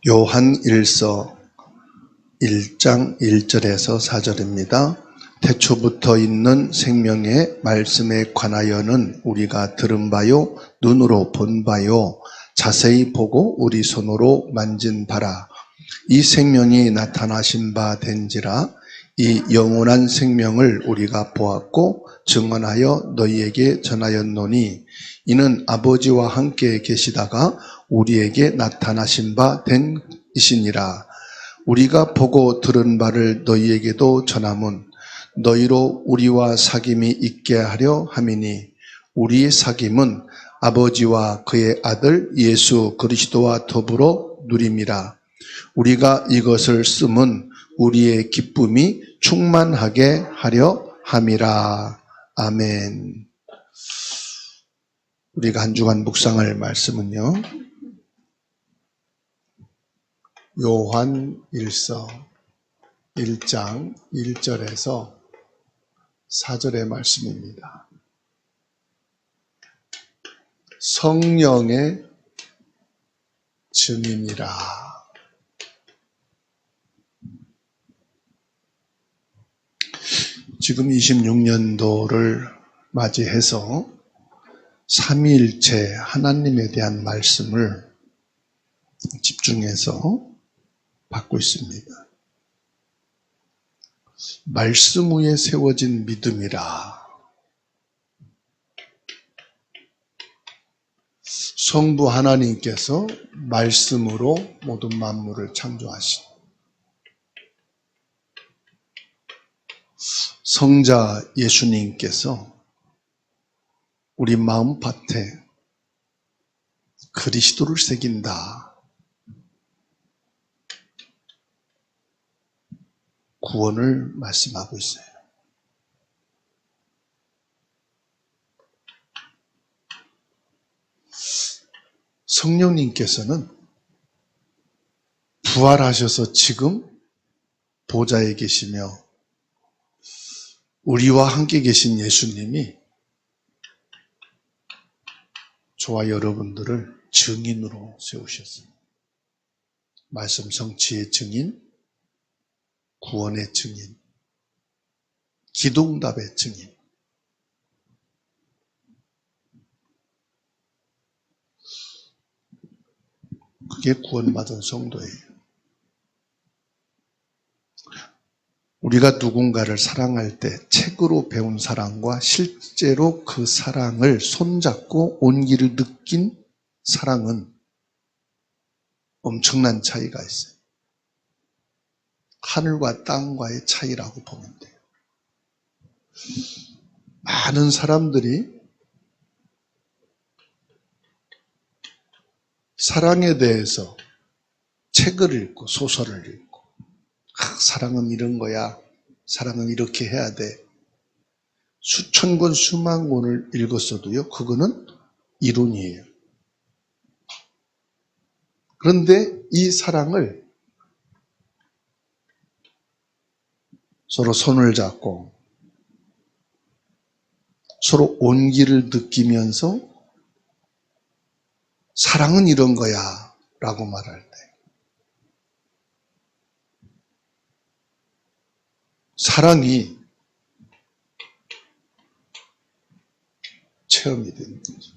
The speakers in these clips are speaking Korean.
요한 1서 1장 1절에서 4절입니다. 태초부터 있는 생명의 말씀에 관하여는 우리가 들은 바요, 눈으로 본 바요, 자세히 보고 우리 손으로 만진 바라. 이 생명이 나타나신 바 된지라. 이 영원한 생명을 우리가 보았고 증언하여 너희에게 전하였노니 이는 아버지와 함께 계시다가 우리에게 나타나신 바 된 이시니라. 우리가 보고 들은 바를 너희에게도 전함은 너희로 우리와 사귐이 있게 하려 함이니 우리의 사귐은 아버지와 그의 아들 예수 그리스도와 더불어 누림이라. 우리가 이것을 쓰면 우리의 기쁨이 충만하게 하려 함이라. 아멘. 우리가 한 주간 묵상할 말씀은요, 요한 1서 1장 1절에서 4절의 말씀입니다. 성령의 증인이라. 지금 26년도를 맞이해서 삼위일체 하나님에 대한 말씀을 집중해서 받고 있습니다. 말씀 위에 세워진 믿음이라. 성부 하나님께서 말씀으로 모든 만물을 창조하신 성자 예수님께서 우리 마음밭에 그리스도를 새긴다. 구원을 말씀하고 있어요. 성령님께서는 부활하셔서 지금 보좌에 계시며 우리와 함께 계신 예수님이 저와 여러분들을 증인으로 세우셨습니다. 말씀 성취의 증인, 구원의 증인, 기도응답의 증인. 그게 구원받은 성도예요. 우리가 누군가를 사랑할 때 책으로 배운 사랑과 실제로 그 사랑을 손잡고 온기를 느낀 사랑은 엄청난 차이가 있어요. 하늘과 땅과의 차이라고 보면 돼요. 많은 사람들이 사랑에 대해서 책을 읽고 소설을 읽고 사랑은 이런 거야. 사랑은 이렇게 해야 돼. 수천 권 수만 권을 읽었어도요. 그거는 이론이에요. 그런데 이 사랑을 서로 손을 잡고 서로 온기를 느끼면서 사랑은 이런 거야 라고 말할 때 사랑이 체험이 되는 거죠.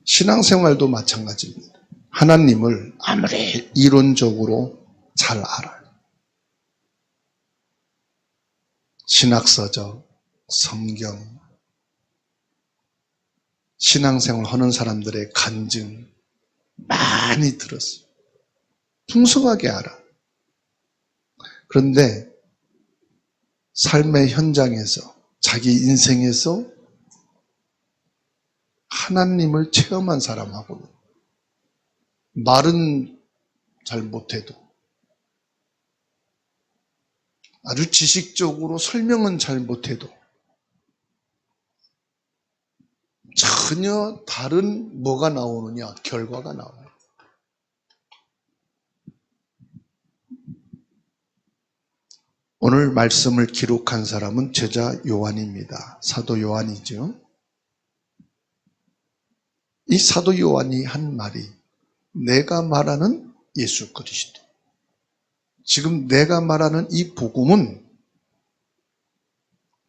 신앙생활도 마찬가지입니다. 하나님을 아무리 이론적으로 잘 알아요. 신학서적, 성경, 신앙생활 하는 사람들의 간증 많이 들었어요. 풍성하게 알아. 그런데 삶의 현장에서 자기 인생에서 하나님을 체험한 사람하고는 말은 잘 못해도 아주 지식적으로 설명은 잘 못해도 전혀 다른 뭐가 나오느냐? 결과가 나와요. 오늘 말씀을 기록한 사람은 제자 요한입니다. 사도 요한이죠. 이 사도 요한이 한 말이 내가 말하는 예수 그리스도. 지금 내가 말하는 이 복음은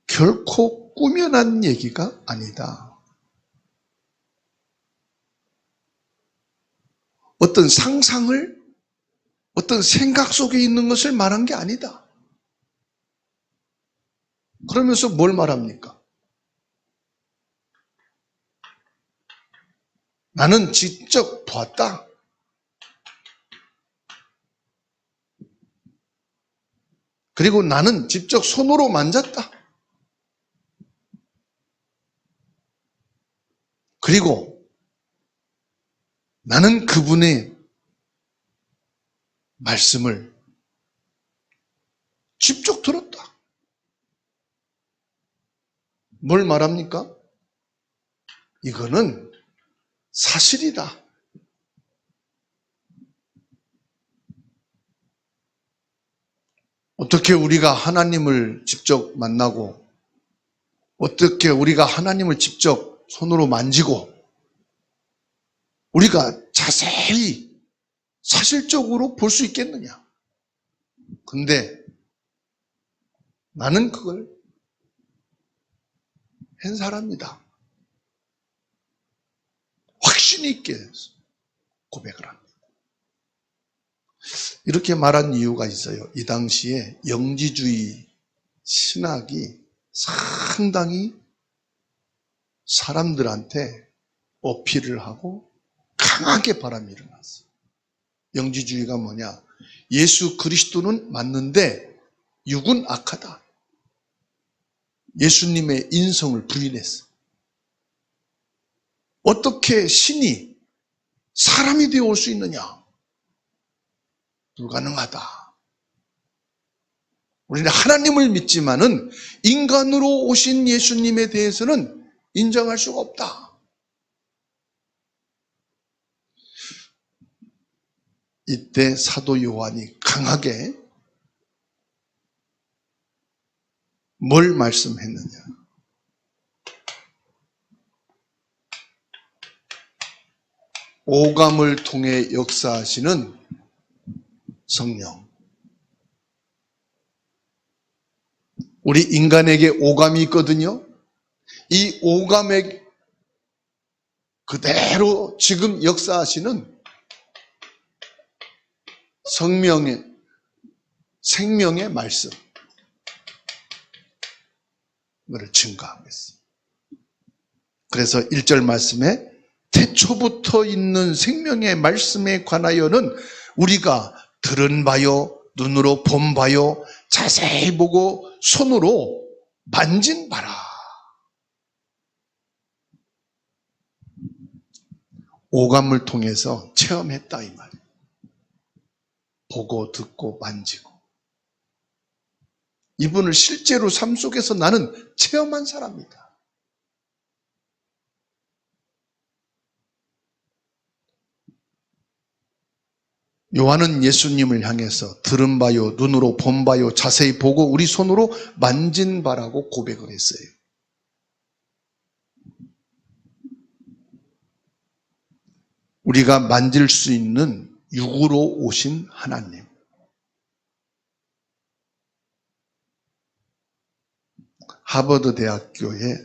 결코 꾸며난 얘기가 아니다. 어떤 상상을, 어떤 생각 속에 있는 것을 말한 게 아니다. 그러면서 뭘 말합니까? 나는 직접 보았다. 그리고 나는 직접 손으로 만졌다. 그리고 나는 그분의 말씀을 직접 들었다. 뭘 말합니까? 이거는 사실이다. 어떻게 우리가 하나님을 직접 만나고, 어떻게 우리가 하나님을 직접 손으로 만지고, 우리가 자세히 사실적으로 볼 수 있겠느냐? 근데 나는 그걸 한 사람이다. 확신 있게 고백을 합니다. 이렇게 말한 이유가 있어요. 이 당시에 영지주의 신학이 상당히 사람들한테 어필을 하고 강하게 바람이 일어났어요. 영지주의가 뭐냐? 예수 그리스도는 맞는데 육은 악하다. 예수님의 인성을 부인했어. 어떻게 신이 사람이 되어 올 수 있느냐? 불가능하다. 우리는 하나님을 믿지만은 인간으로 오신 예수님에 대해서는 인정할 수가 없다. 이때 사도 요한이 강하게 뭘 말씀했느냐? 오감을 통해 역사하시는 성령. 우리 인간에게 오감이 있거든요. 이 오감에 그대로 지금 역사하시는 생명의 말씀. 을 증가하겠습니다. 그래서 1절 말씀에 태초부터 있는 생명의 말씀에 관하여는 우리가 들은 바요, 눈으로 본 바요, 자세히 보고 손으로 만진 바라. 오감을 통해서 체험했다 이 말이에요. 보고 듣고 만지고. 이분을 실제로 삶 속에서 나는 체험한 사람이다. 요한은 예수님을 향해서 들은 바요, 눈으로 본 바요, 자세히 보고 우리 손으로 만진 바라고 고백을 했어요. 우리가 만질 수 있는 육으로 오신 하나님. 하버드 대학교에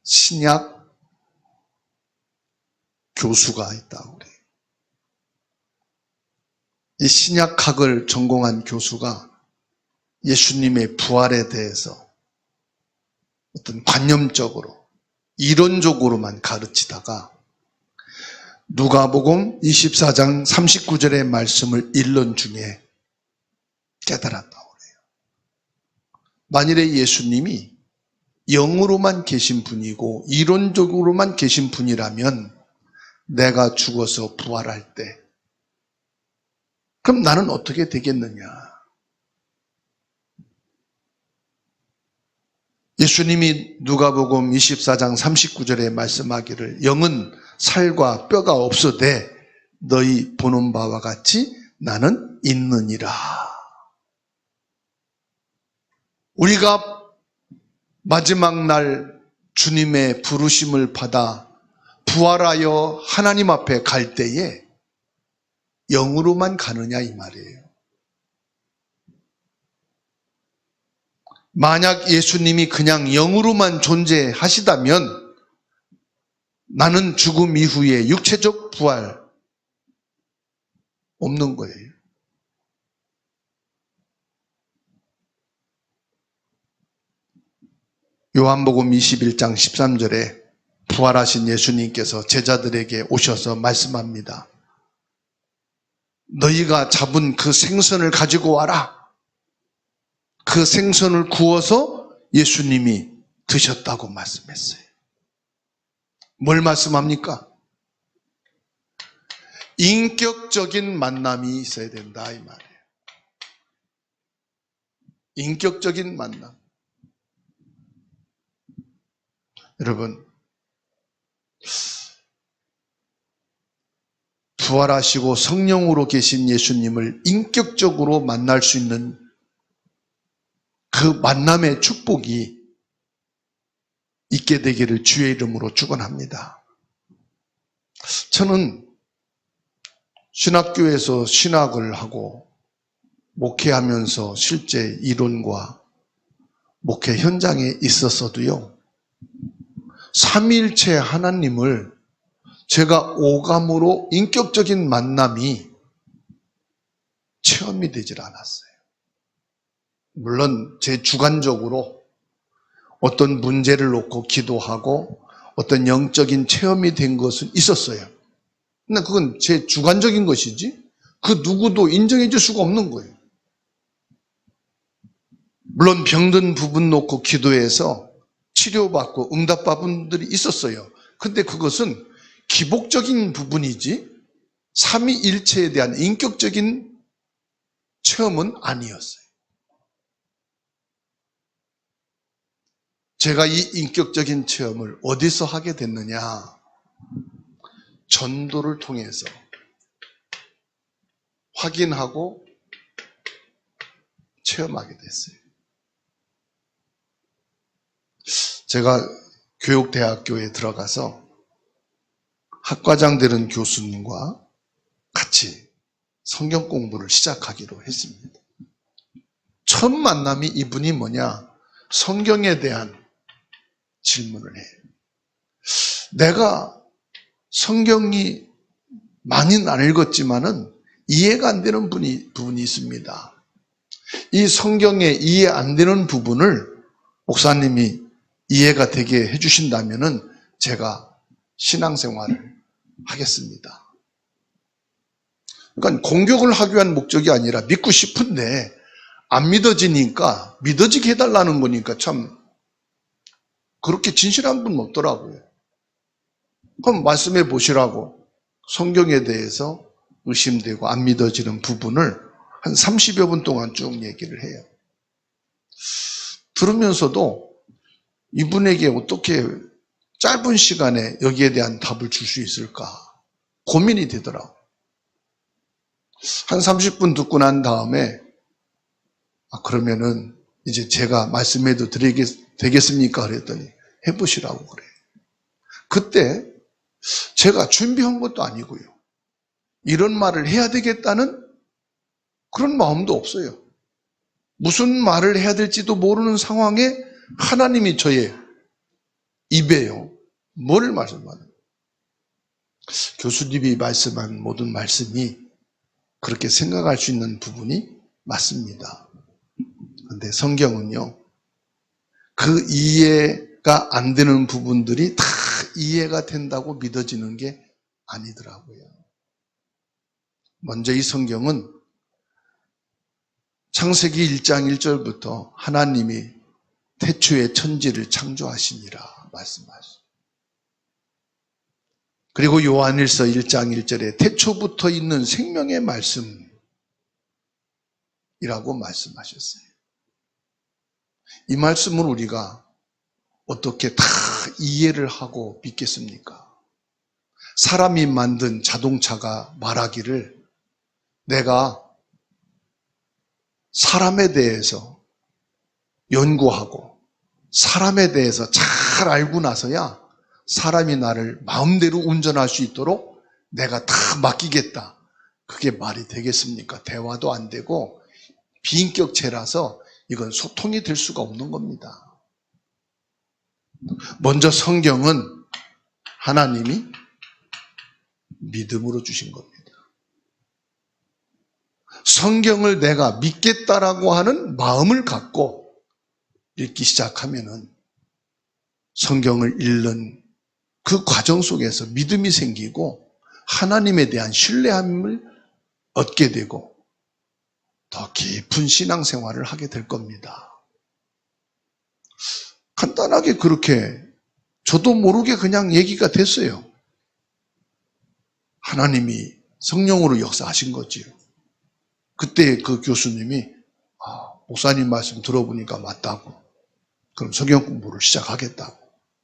신약 교수가 있다고 그래요. 이 신약학을 전공한 교수가 예수님의 부활에 대해서 어떤 관념적으로, 이론적으로만 가르치다가 누가복음 24장 39절의 말씀을 읽는 중에 깨달았다고 그래요. 만일에 예수님이 영으로만 계신 분이고 이론적으로만 계신 분이라면 내가 죽어서 부활할 때 그럼 나는 어떻게 되겠느냐? 예수님이 누가복음 24장 39절에 말씀하기를 영은 살과 뼈가 없어되 너희 보는 바와 같이 나는 있느니라. 우리가 마지막 날 주님의 부르심을 받아 부활하여 하나님 앞에 갈 때에 영으로만 가느냐 이 말이에요. 만약 예수님이 그냥 영으로만 존재하시다면 나는 죽음 이후에 육체적 부활 없는 거예요. 요한복음 21장 13절에 부활하신 예수님께서 제자들에게 오셔서 말씀합니다. 너희가 잡은 그 생선을 가지고 와라. 그 생선을 구워서 예수님이 드셨다고 말씀했어요. 뭘 말씀합니까? 인격적인 만남이 있어야 된다 이 말이에요. 인격적인 만남. 여러분, 부활하시고 성령으로 계신 예수님을 인격적으로 만날 수 있는 그 만남의 축복이 있게 되기를 주의 이름으로 축원합니다. 저는 신학교에서 신학을 하고 목회하면서 실제 이론과 목회 현장에 있었어도요, 삼위일체 하나님을 제가 오감으로 인격적인 만남이 체험이 되질 않았어요. 물론 제 주관적으로 어떤 문제를 놓고 기도하고 어떤 영적인 체험이 된 것은 있었어요. 근데 그건 제 주관적인 것이지 그 누구도 인정해 줄 수가 없는 거예요. 물론 병든 부분 놓고 기도해서 치료받고 응답받은 분들이 있었어요. 근데 그것은 기복적인 부분이지 삼위일체에 대한 인격적인 체험은 아니었어요. 제가 이 인격적인 체험을 어디서 하게 됐느냐? 전도를 통해서 확인하고 체험하게 됐어요. 제가 교육대학교에 들어가서 학과장 되는 교수님과 같이 성경 공부를 시작하기로 했습니다. 첫 만남이 이분이 뭐냐? 성경에 대한 질문을 해요. 내가 성경이 많이는 안 읽었지만은 이해가 안 되는 부분이 있습니다. 이 성경에 이해 안 되는 부분을 목사님이 이해가 되게 해주신다면은 제가 신앙생활을 하겠습니다. 그러니까 공격을 하기 위한 목적이 아니라 믿고 싶은데 안 믿어지니까 믿어지게 해달라는 거니까 참 그렇게 진실한 분은 없더라고요. 그럼 말씀해 보시라고 성경에 대해서 의심되고 안 믿어지는 부분을 한 30여 분 동안 쭉 얘기를 해요. 들으면서도 이분에게 어떻게 짧은 시간에 여기에 대한 답을 줄 수 있을까 고민이 되더라고요. 한 30분 듣고 난 다음에 그러면은 이제 제가 말씀해도 되겠습니까? 그랬더니 해보시라고 그래요. 그때 제가 준비한 것도 아니고요. 이런 말을 해야 되겠다는 그런 마음도 없어요. 무슨 말을 해야 될지도 모르는 상황에 하나님이 저의 입에요. 뭘 말씀하는? 교수님이 말씀한 모든 말씀이 그렇게 생각할 수 있는 부분이 맞습니다. 그런데 성경은요, 그 이해가 안 되는 부분들이 다 이해가 된다고 믿어지는 게 아니더라고요. 먼저 이 성경은 창세기 1장 1절부터 하나님이 태초에 천지를 창조하시니라 말씀하시죠. 그리고 요한일서 1장 1절에 태초부터 있는 생명의 말씀이라고 말씀하셨어요. 이 말씀을 우리가 어떻게 다 이해를 하고 믿겠습니까? 사람이 만든 자동차가 말하기를 내가 사람에 대해서 연구하고 사람에 대해서 잘 알고 나서야 사람이 나를 마음대로 운전할 수 있도록 내가 다 맡기겠다. 그게 말이 되겠습니까? 대화도 안 되고 비인격체라서 이건 소통이 될 수가 없는 겁니다. 먼저 성경은 하나님이 믿음으로 주신 겁니다. 성경을 내가 믿겠다라고 하는 마음을 갖고 읽기 시작하면은 성경을 읽는 그 과정 속에서 믿음이 생기고 하나님에 대한 신뢰함을 얻게 되고 더 깊은 신앙생활을 하게 될 겁니다. 간단하게 그렇게 저도 모르게 그냥 얘기가 됐어요. 하나님이 성령으로 역사하신 거지요. 그때 그 교수님이 목사님 말씀 들어보니까 맞다고. 그럼 성경 공부를 시작하겠다고.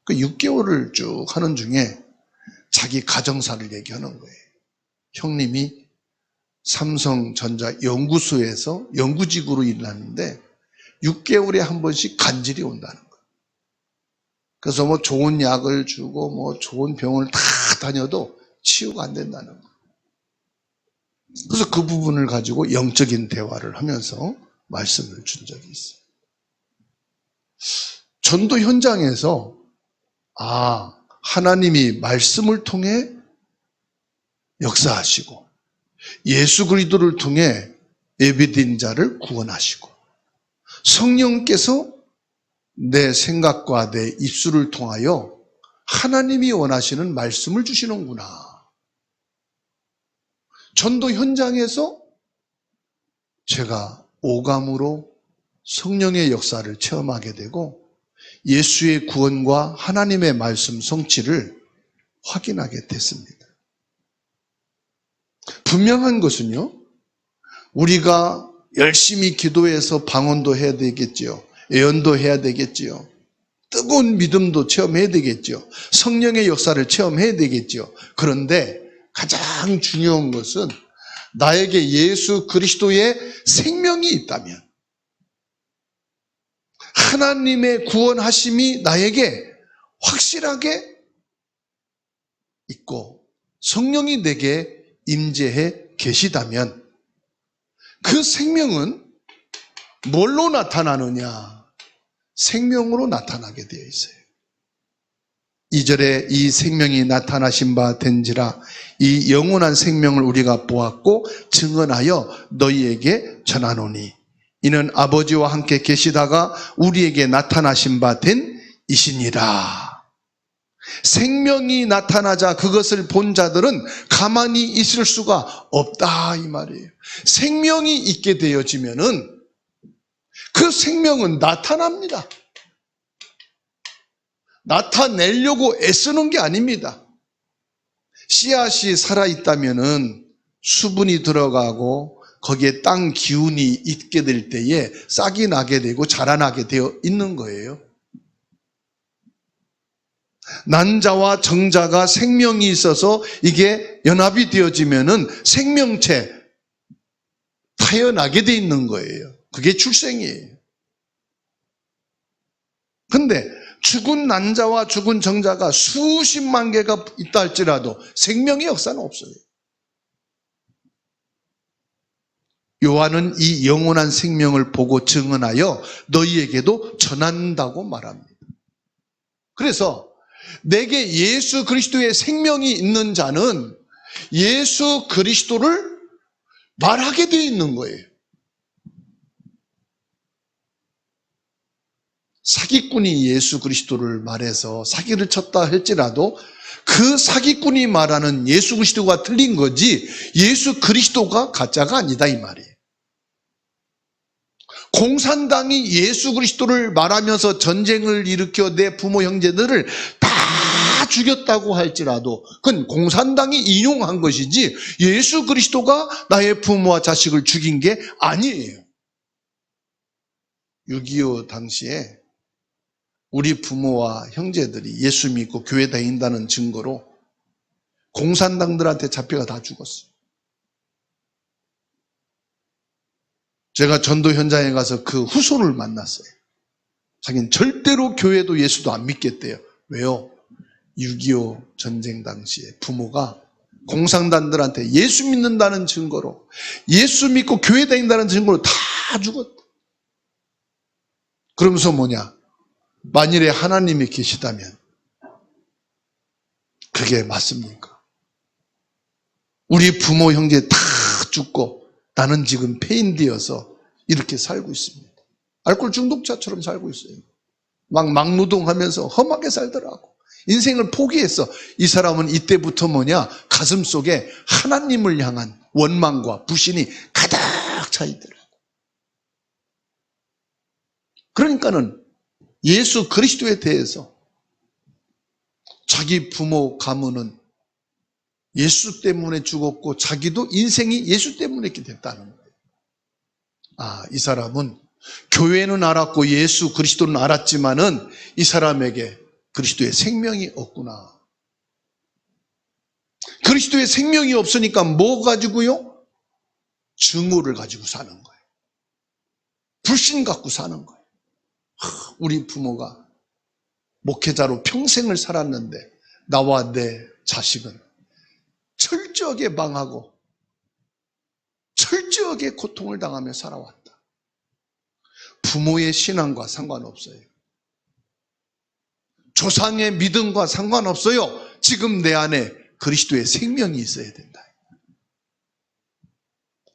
그 6개월을 쭉 하는 중에 자기 가정사를 얘기하는 거예요. 형님이 삼성전자 연구소에서 연구직으로 일하는데 6개월에 한 번씩 간질이 온다는 거예요. 그래서 뭐 좋은 약을 주고 뭐 좋은 병원을 다 다녀도 치유가 안 된다는 거예요. 그래서 그 부분을 가지고 영적인 대화를 하면서 말씀을 준 적이 있어요. 전도 현장에서 하나님이 말씀을 통해 역사하시고 예수 그리스도를 통해 예비된 자를 구원하시고 성령께서 내 생각과 내 입술을 통하여 하나님이 원하시는 말씀을 주시는구나. 전도 현장에서 제가 오감으로 성령의 역사를 체험하게 되고 예수의 구원과 하나님의 말씀 성취를 확인하게 됐습니다. 분명한 것은요, 우리가 열심히 기도해서 방언도 해야 되겠지요. 예언도 해야 되겠지요. 뜨거운 믿음도 체험해야 되겠지요. 성령의 역사를 체험해야 되겠지요. 그런데 가장 중요한 것은 나에게 예수 그리스도의 생명이 있다면 하나님의 구원하심이 나에게 확실하게 있고 성령이 내게 임재해 계시다면 그 생명은 뭘로 나타나느냐? 생명으로 나타나게 되어 있어요. 2절에 이 생명이 나타나신 바 된지라 이 영원한 생명을 우리가 보았고 증언하여 너희에게 전하노니 이는 아버지와 함께 계시다가 우리에게 나타나신 바 된 이시니라. 생명이 나타나자 그것을 본 자들은 가만히 있을 수가 없다 이 말이에요. 생명이 있게 되어지면은 그 생명은 나타납니다. 나타내려고 애쓰는 게 아닙니다. 씨앗이 살아있다면은 수분이 들어가고 거기에 땅 기운이 있게 될 때에 싹이 나게 되고 자라나게 되어 있는 거예요. 난자와 정자가 생명이 있어서 이게 연합이 되어지면은 생명체 타여나게 돼 있는 거예요. 그게 출생이에요. 근데 죽은 난자와 죽은 정자가 수십만 개가 있다 할지라도 생명의 역사는 없어요. 요한은 이 영원한 생명을 보고 증언하여 너희에게도 전한다고 말합니다. 그래서 내게 예수 그리스도의 생명이 있는 자는 예수 그리스도를 말하게 되어 있는 거예요. 사기꾼이 예수 그리스도를 말해서 사기를 쳤다 할지라도 그 사기꾼이 말하는 예수 그리스도가 틀린 거지 예수 그리스도가 가짜가 아니다 이 말이에요. 공산당이 예수 그리스도를 말하면서 전쟁을 일으켜 내 부모 형제들을 다 죽였다고 할지라도 그건 공산당이 인용한 것이지 예수 그리스도가 나의 부모와 자식을 죽인 게 아니에요. 6.25 당시에 우리 부모와 형제들이 예수 믿고 교회 다닌다는 증거로 공산당들한테 잡혀가 다 죽었어요. 제가 전도 현장에 가서 그 후손을 만났어요. 자기는 절대로 교회도 예수도 안 믿겠대요. 왜요? 6.25 전쟁 당시에 부모가 공산당들한테 예수 믿는다는 증거로, 예수 믿고 교회 다닌다는 증거로 다 죽었다. 그러면서 뭐냐? 만일에 하나님이 계시다면 그게 맞습니까? 우리 부모 형제 다 죽고 나는 지금 폐인되어서 이렇게 살고 있습니다. 알코올 중독자처럼 살고 있어요. 막노동하면서 험하게 살더라고. 인생을 포기했어. 이 사람은 이때부터 뭐냐? 가슴 속에 하나님을 향한 원망과 불신이 가득 차 있더라고. 그러니까는 예수 그리스도에 대해서 자기 부모 가문은 예수 때문에 죽었고 자기도 인생이 예수 때문에 이렇게 됐다는 거예요. 아, 이 사람은 교회는 알았고 예수 그리스도는 알았지만은 이 사람에게 그리스도의 생명이 없구나. 그리스도의 생명이 없으니까 뭐 가지고요? 증오를 가지고 사는 거예요. 불신 갖고 사는 거예요. 우리 부모가 목회자로 평생을 살았는데 나와 내 자식은 철저하게 망하고 철저하게 고통을 당하며 살아왔다. 부모의 신앙과 상관없어요. 조상의 믿음과 상관없어요. 지금 내 안에 그리스도의 생명이 있어야 된다.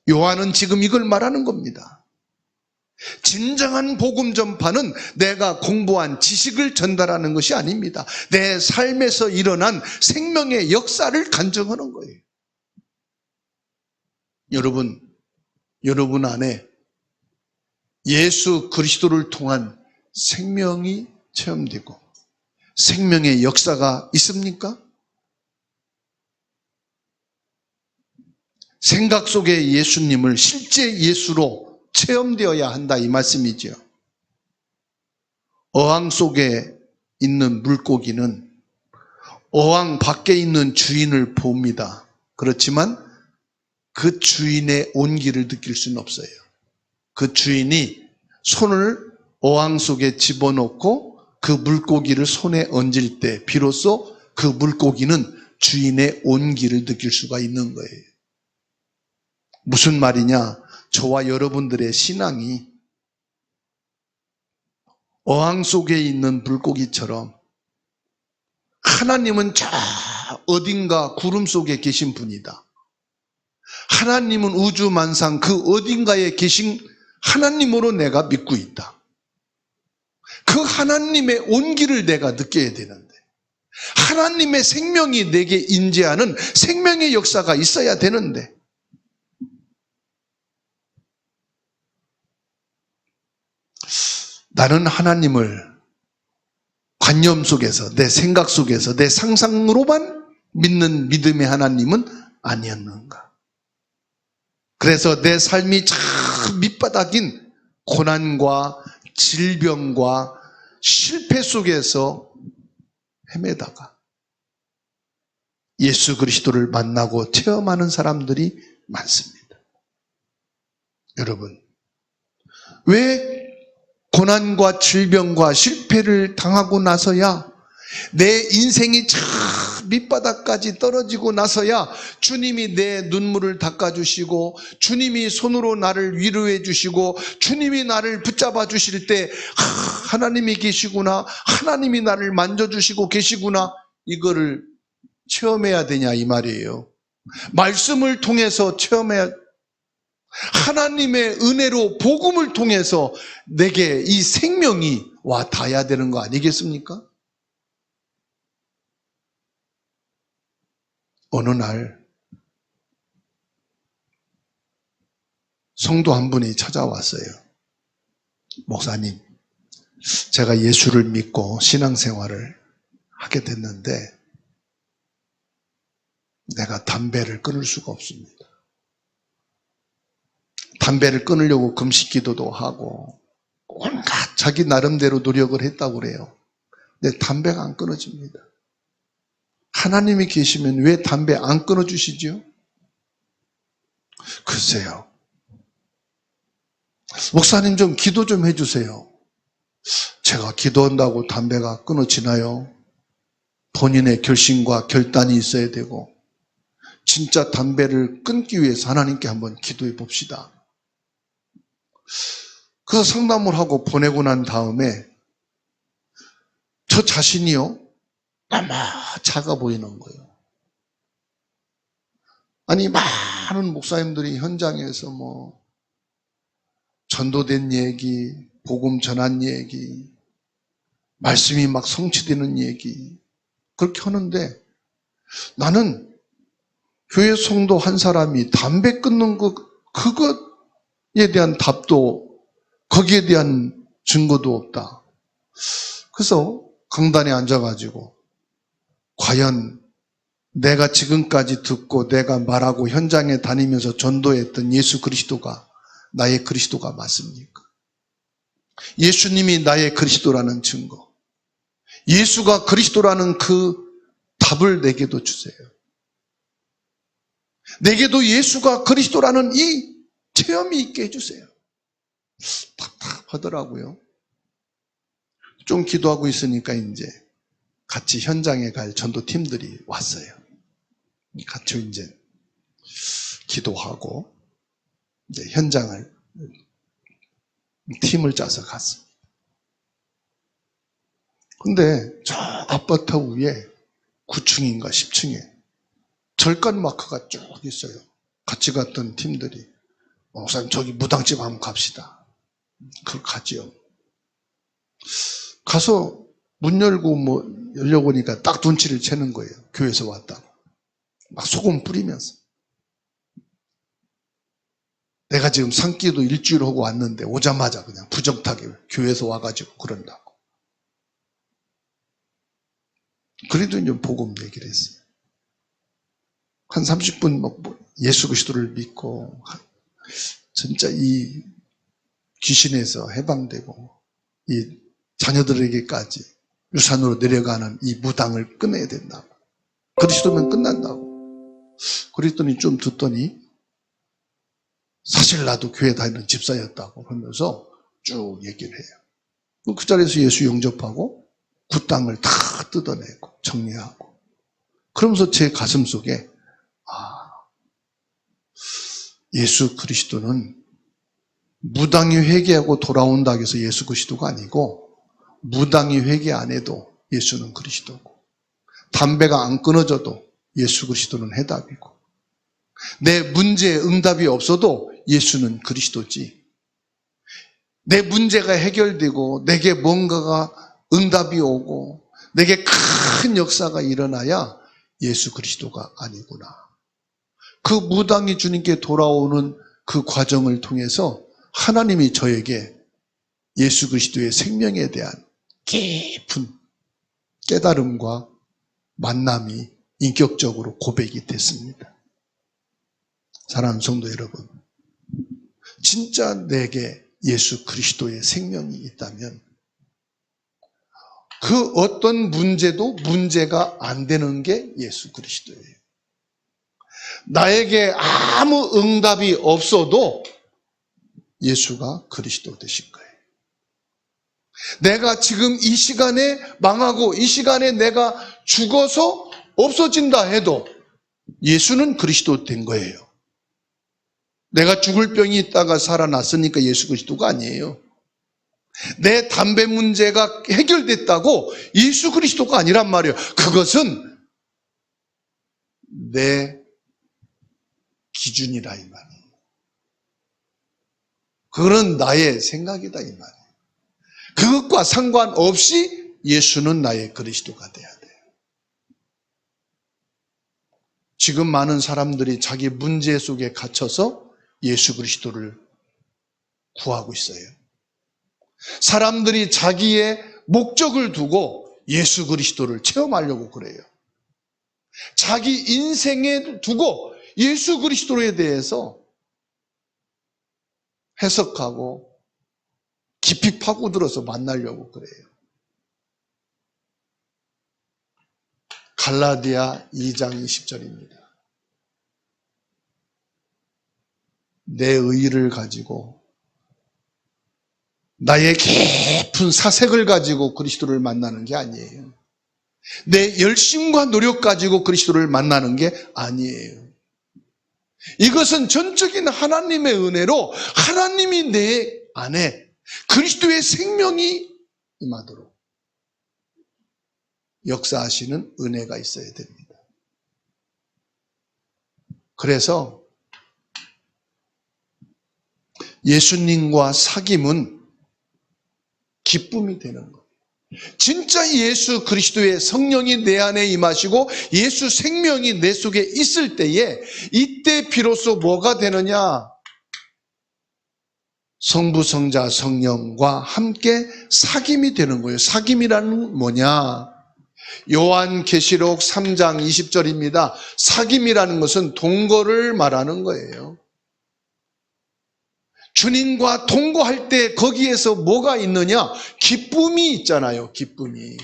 요한은 지금 이걸 말하는 겁니다. 진정한 복음 전파는 내가 공부한 지식을 전달하는 것이 아닙니다. 내 삶에서 일어난 생명의 역사를 간증하는 거예요. 여러분 안에 예수 그리스도를 통한 생명이 체험되고 생명의 역사가 있습니까? 생각 속의 예수님을 실제 예수로 체험되어야 한다 이 말씀이죠. 어항 속에 있는 물고기는 어항 밖에 있는 주인을 봅니다. 그렇지만 그 주인의 온기를 느낄 수는 없어요. 그 주인이 손을 어항 속에 집어넣고 그 물고기를 손에 얹을 때 비로소 그 물고기는 주인의 온기를 느낄 수가 있는 거예요. 무슨 말이냐? 저와 여러분들의 신앙이 어항 속에 있는 물고기처럼 하나님은 저 어딘가 구름 속에 계신 분이다. 하나님은 우주 만상 그 어딘가에 계신 하나님으로 내가 믿고 있다. 그 하나님의 온기를 내가 느껴야 되는데 하나님의 생명이 내게 임재하는 생명의 역사가 있어야 되는데 나는 하나님을 관념 속에서 내 생각 속에서 내 상상으로만 믿는 믿음의 하나님은 아니었는가. 그래서 내 삶이 참 밑바닥인 고난과 질병과 실패 속에서 헤매다가 예수 그리스도를 만나고 체험하는 사람들이 많습니다. 여러분, 왜 고난과 질병과 실패를 당하고 나서야 내 인생이 참 밑바닥까지 떨어지고 나서야 주님이 내 눈물을 닦아주시고 주님이 손으로 나를 위로해 주시고 주님이 나를 붙잡아 주실 때 하나님이 계시구나, 하나님이 나를 만져주시고 계시구나, 이거를 체험해야 되냐 이 말이에요. 말씀을 통해서 체험해야, 하나님의 은혜로 복음을 통해서 내게 이 생명이 와 닿아야 되는 거 아니겠습니까? 어느 날 성도 한 분이 찾아왔어요. 목사님, 제가 예수를 믿고 신앙생활을 하게 됐는데 내가 담배를 끊을 수가 없습니다. 담배를 끊으려고 금식기도도 하고 온갖 자기 나름대로 노력을 했다고 그래요. 근데 담배가 안 끊어집니다. 하나님이 계시면 왜 담배 안 끊어주시죠? 글쎄요. 목사님 좀 기도 좀 해주세요. 제가 기도한다고 담배가 끊어지나요? 본인의 결심과 결단이 있어야 되고 진짜 담배를 끊기 위해서 하나님께 한번 기도해 봅시다. 그래서 상담을 하고 보내고 난 다음에 저 자신이요, 아마 작아 보이는 거예요. 아니, 많은 목사님들이 현장에서 전도된 얘기, 복음 전한 얘기, 말씀이 막 성취되는 얘기, 그렇게 하는데 나는 교회 성도 한 사람이 담배 끊는 그것에 대한 답도, 거기에 대한 증거도 없다. 그래서 강단에 앉아가지고 과연 내가 지금까지 듣고 내가 말하고 현장에 다니면서 전도했던 예수 그리스도가 나의 그리스도가 맞습니까? 예수님이 나의 그리스도라는 증거, 예수가 그리스도라는 그 답을 내게도 주세요. 내게도 예수가 그리스도라는 이 체험이 있게 해주세요. 답답하더라고요. 좀 기도하고 있으니까 이제 같이 현장에 갈 전도팀들이 왔어요. 같이 이제 기도하고 이제 현장을 팀을 짜서 갔습니다. 근데 저 아파트 위에 9층인가 10층에 절간 마크가 쭉 있어요. 같이 갔던 팀들이 목사님 저기 무당집 한번 갑시다. 그걸 가지요. 가서 문 열고 열려보니까 딱 눈치를 채는 거예요. 교회에서 왔다고. 막 소금 뿌리면서. 내가 지금 산기도 일주일 하고 왔는데 오자마자 그냥 부정타게 교회에서 와가지고 그런다고. 그래도 이제 복음 얘기를 했어요. 한 30분 예수 그리스도를 믿고 진짜 이 귀신에서 해방되고 이 자녀들에게까지 유산으로 내려가는 이 무당을 끊어야 된다고. 그리스도면 끝난다고. 그랬더니 좀 듣더니 사실 나도 교회 다니는 집사였다고 하면서 쭉 얘기를 해요. 그 자리에서 예수 영접하고 그 땅을 다 뜯어내고 정리하고 그러면서 제 가슴 속에 예수 그리스도는 무당이 회개하고 돌아온다고 해서 예수 그리스도가 아니고 무당이 회개 안 해도 예수는 그리스도고 담배가 안 끊어져도 예수 그리스도는 해답이고 내 문제에 응답이 없어도 예수는 그리스도지 내 문제가 해결되고 내게 뭔가가 응답이 오고 내게 큰 역사가 일어나야 예수 그리스도가 아니구나. 그 무당이 주님께 돌아오는 그 과정을 통해서 하나님이 저에게 예수 그리스도의 생명에 대한 깊은 깨달음과 만남이 인격적으로 고백이 됐습니다. 사랑하는 성도 여러분, 진짜 내게 예수 그리스도의 생명이 있다면 그 어떤 문제도 문제가 안 되는 게 예수 그리스도예요. 나에게 아무 응답이 없어도 예수가 그리스도 되신 거예요. 내가 지금 이 시간에 망하고 이 시간에 내가 죽어서 없어진다 해도 예수는 그리스도 된 거예요. 내가 죽을 병이 있다가 살아났으니까 예수 그리스도가 아니에요. 내 담배 문제가 해결됐다고 예수 그리스도가 아니란 말이에요. 그것은 내 기준이라 이 말이에요. 그거는 나의 생각이다 이 말이에요. 그것과 상관없이 예수는 나의 그리스도가 돼야 돼요. 지금 많은 사람들이 자기 문제 속에 갇혀서 예수 그리스도를 구하고 있어요. 사람들이 자기의 목적을 두고 예수 그리스도를 체험하려고 그래요. 자기 인생에 두고 예수 그리스도에 대해서 해석하고 깊이 파고들어서 만나려고 그래요. 갈라디아 2장 20절입니다. 내 의의를 가지고 나의 깊은 사색을 가지고 그리스도를 만나는 게 아니에요. 내 열심과 노력 가지고 그리스도를 만나는 게 아니에요. 이것은 전적인 하나님의 은혜로 하나님이 내 안에 그리스도의 생명이 임하도록 역사하시는 은혜가 있어야 됩니다. 그래서 예수님과 사귐은 기쁨이 되는 거예요. 진짜 예수 그리스도의 성령이 내 안에 임하시고 예수 생명이 내 속에 있을 때에 이때 비로소 뭐가 되느냐? 성부, 성자, 성령과 함께 사귐이 되는 거예요. 사귐이라는 뭐냐? 요한계시록 3장 20절입니다. 사귐이라는 것은 동거를 말하는 거예요. 주님과 동거할 때 거기에서 뭐가 있느냐? 기쁨이 있잖아요. 기쁨이.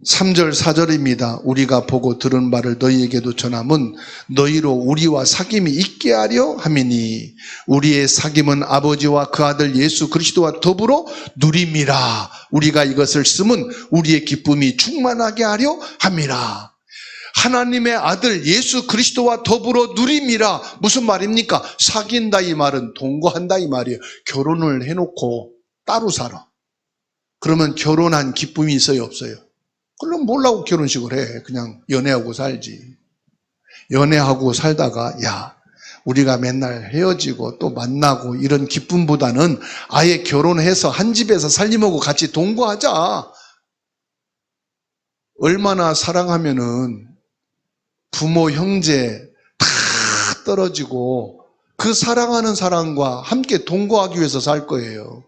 3절 4절입니다. 우리가 보고 들은 바를 너희에게도 전함은 너희로 우리와 사귐이 있게 하려 함이니 우리의 사귐은 아버지와 그 아들 예수 그리스도와 더불어 누림이라. 우리가 이것을 쓰면 우리의 기쁨이 충만하게 하려 함이라. 하나님의 아들 예수 그리스도와 더불어 누림이라. 무슨 말입니까? 사귄다 이 말은 동거한다 이 말이에요. 결혼을 해놓고 따로 살아. 그러면 결혼한 기쁨이 있어요 없어요? 그럼 뭐라고 결혼식을 해? 그냥 연애하고 살지. 연애하고 살다가 야 우리가 맨날 헤어지고 또 만나고 이런 기쁨보다는 아예 결혼해서 한 집에서 살림하고 같이 동거하자. 얼마나 사랑하면은 부모, 형제 다 떨어지고 그 사랑하는 사람과 함께 동거하기 위해서 살 거예요.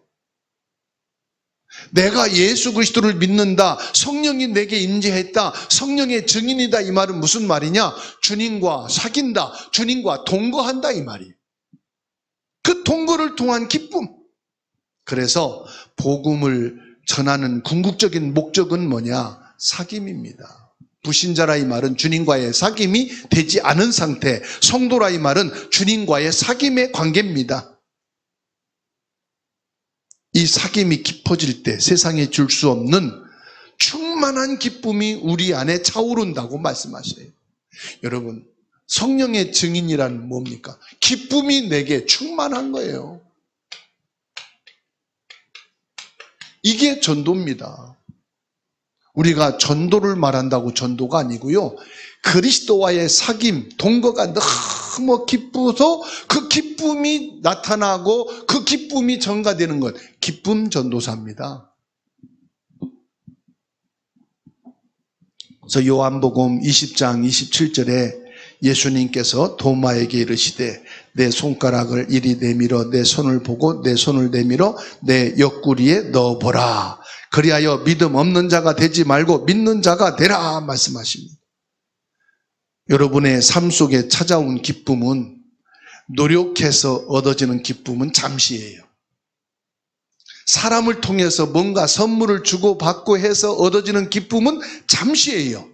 내가 예수 그리스도를 믿는다. 성령이 내게 임재했다. 성령의 증인이다. 이 말은 무슨 말이냐? 주님과 사귄다. 주님과 동거한다 이 말이에요. 그 동거를 통한 기쁨. 그래서 복음을 전하는 궁극적인 목적은 뭐냐? 사귐입니다. 불신자라 이 말은 주님과의 사귐이 되지 않은 상태, 성도라 이 말은 주님과의 사귐의 관계입니다. 이 사귐이 깊어질 때 세상에 줄 수 없는 충만한 기쁨이 우리 안에 차오른다고 말씀하셔요. 여러분, 성령의 증인이란 뭡니까? 기쁨이 내게 충만한 거예요. 이게 전도입니다. 우리가 전도를 말한다고 전도가 아니고요. 그리스도와의 사귐, 동거가 너무 기쁘서 그 기쁨이 나타나고 그 기쁨이 전가되는 것. 기쁨 전도사입니다. 그래서 요한복음 20장 27절에 예수님께서 도마에게 이르시되 내 손가락을 이리 내밀어 내 손을 보고 내 손을 내밀어 내 옆구리에 넣어보라. 그리하여 믿음 없는 자가 되지 말고 믿는 자가 되라 말씀하십니다. 여러분의 삶 속에 찾아온 기쁨은 노력해서 얻어지는 기쁨은 잠시예요. 사람을 통해서 뭔가 선물을 주고 받고 해서 얻어지는 기쁨은 잠시예요.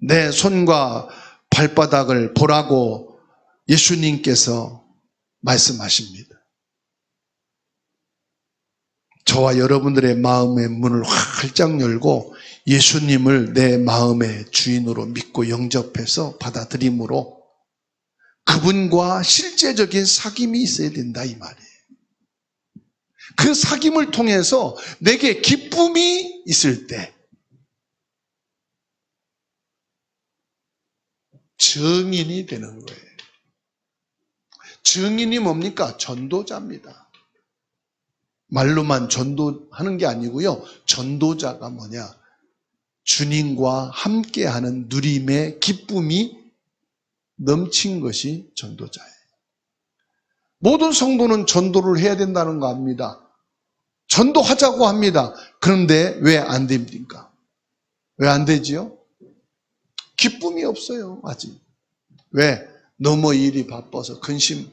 내 손과 발바닥을 보라고 예수님께서 말씀하십니다. 저와 여러분들의 마음의 문을 활짝 열고 예수님을 내 마음의 주인으로 믿고 영접해서 받아들임으로 그분과 실제적인 사귐이 있어야 된다 이 말이에요. 그 사귐을 통해서 내게 기쁨이 있을 때 증인이 되는 거예요. 증인이 뭡니까? 전도자입니다. 말로만 전도하는 게 아니고요. 전도자가 뭐냐? 주님과 함께하는 누림의 기쁨이 넘친 것이 전도자예요. 모든 성도는 전도를 해야 된다는 거 압니다. 전도하자고 합니다. 그런데 왜 안 됩니까? 왜 안 되지요? 기쁨이 없어요, 아직. 왜? 너무 일이 바빠서 근심,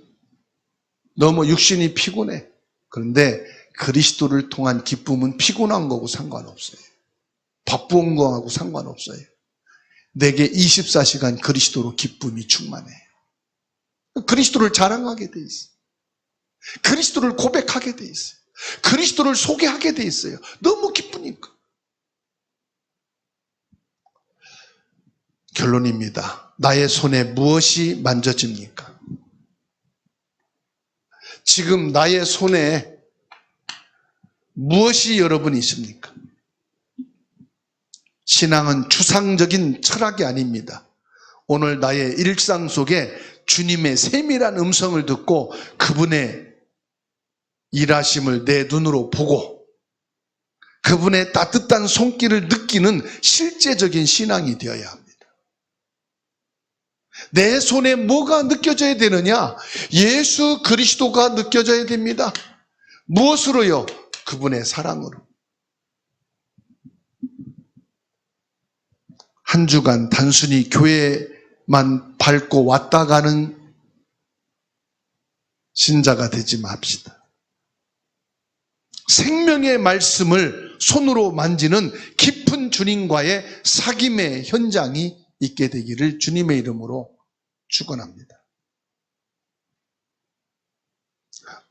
너무 육신이 피곤해. 그런데 그리스도를 통한 기쁨은 피곤한 거고 상관없어요. 바쁜 거하고 상관없어요. 내게 24시간 그리스도로 기쁨이 충만해요. 그리스도를 자랑하게 돼 있어요. 그리스도를 고백하게 돼 있어요. 그리스도를 소개하게 돼 있어요. 너무 기쁘니까. 결론입니다. 나의 손에 무엇이 만져집니까? 지금 나의 손에 무엇이 여러분 있습니까? 신앙은 추상적인 철학이 아닙니다. 오늘 나의 일상 속에 주님의 세밀한 음성을 듣고 그분의 일하심을 내 눈으로 보고 그분의 따뜻한 손길을 느끼는 실제적인 신앙이 되어야 합니다. 내 손에 뭐가 느껴져야 되느냐? 예수 그리스도가 느껴져야 됩니다. 무엇으로요? 그분의 사랑으로. 한 주간 단순히 교회만 밟고 왔다 가는 신자가 되지 맙시다. 생명의 말씀을 손으로 만지는 깊은 주님과의 사귐의 현장이 있게 되기를 주님의 이름으로 축원합니다.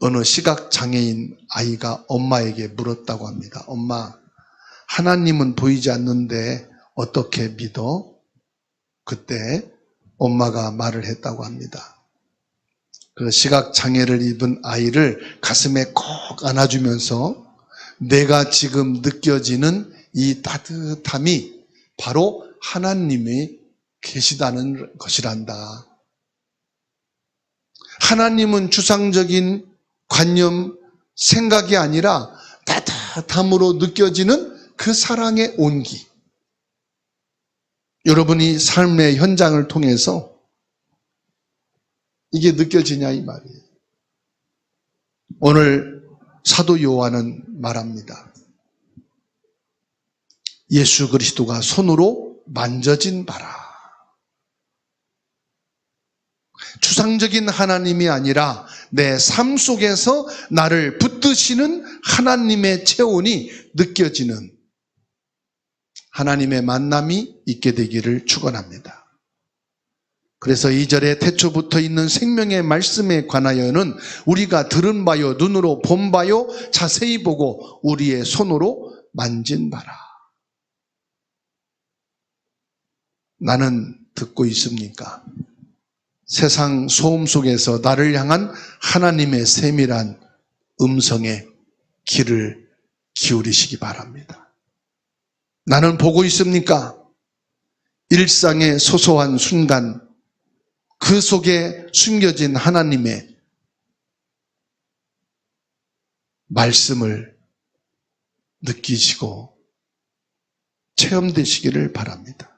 어느 시각장애인 아이가 엄마에게 물었다고 합니다. 엄마, 하나님은 보이지 않는데 어떻게 믿어? 그때 엄마가 말을 했다고 합니다. 그 시각장애를 입은 아이를 가슴에 꼭 안아주면서 내가 지금 느껴지는 이 따뜻함이 바로 하나님이 계시다는 것이란다. 하나님은 주상적인 관념, 생각이 아니라 따뜻함으로 느껴지는 그 사랑의 온기. 여러분이 삶의 현장을 통해서 이게 느껴지냐 이 말이에요. 오늘 사도 요한은 말합니다. 예수 그리스도가 손으로 만져진 바라. 추상적인 하나님이 아니라 내 삶 속에서 나를 붙드시는 하나님의 체온이 느껴지는 하나님의 만남이 있게 되기를 축원합니다. 그래서 2절에 태초부터 있는 생명의 말씀에 관하여는 우리가 들은 바요, 눈으로 본 바요, 자세히 보고 우리의 손으로 만진 바라. 나는 듣고 있습니까? 세상 소음 속에서 나를 향한 하나님의 세밀한 음성에 귀를 기울이시기 바랍니다. 나는 보고 있습니까? 일상의 소소한 순간 그 속에 숨겨진 하나님의 말씀을 느끼시고 체험되시기를 바랍니다.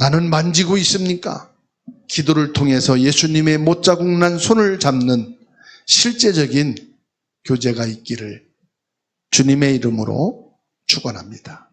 나는 만지고 있습니까? 기도를 통해서 예수님의 못자국 난 손을 잡는 실제적인 교제가 있기를 주님의 이름으로 축원합니다.